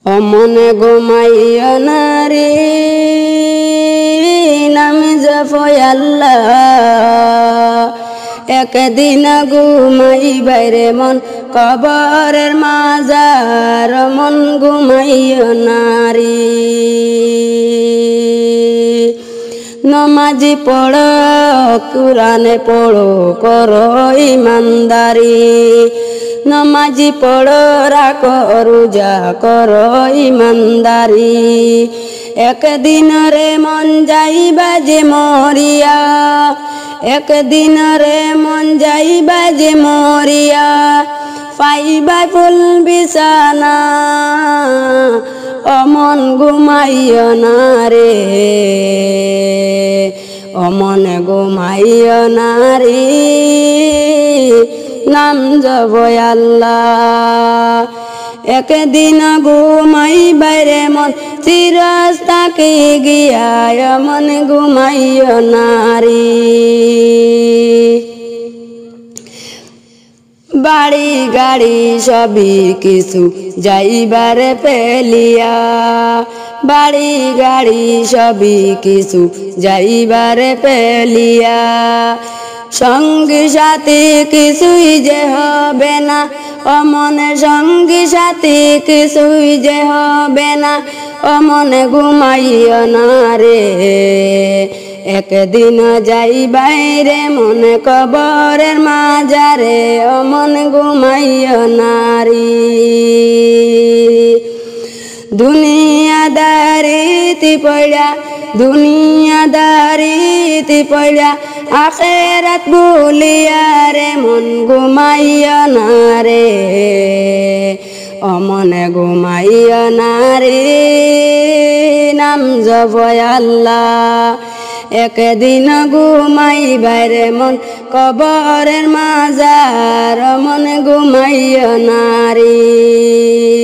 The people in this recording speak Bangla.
অমনে ঘুমাইও না রে নাম জপয় আল্লাহ একদিন ঘুমাইবাই রে মন কবরের মাজার মন ঘুমাইও না রে নমাজি পড়ো কুরআনে পড়ো করো ইমানদারি নমাজি পড়ো রাখো রোজা করো ইমানদারি একদিন রে মন যাইবা যে মরিয়া একদিন রে মন যাইবা যে মরিয়া পাইবা ফুল বিছানা অমন ঘুমাইও না রে অমন ঘুমাইও না রে নাম জপয় আল্লাহ একদিন ঘুমাইবাই রে মন চিরস্থায়ী গিয়া অমন ঘুমাইও না রে বাড়ি গাড়ি সবই কিছু যাইবার পেলিয়া বাড়ি গাড়ি সবই কিছু যাইবার পেলিয়া সঙ্গী সাথী কিছুই যে হবে না অমনে সঙ্গী সাথী কিছুই যে হবে না অমনে ঘুমাইও না রে একদিন যাইবাই রে মনে কবরের মাজারে অমন ঘুমাইও না রে দুনিয়াদারিতে পড়া দুনিয়াদারিতে পড়া আখিরাত ভুলিয়া রে মন ঘুমাইও না রে অমন ঘুমাইও না রে নাম জপয় আল্লাহ একদিন ঘুমাইবাই রে মন কবরের মাজার মন ঘুমাইও না রে।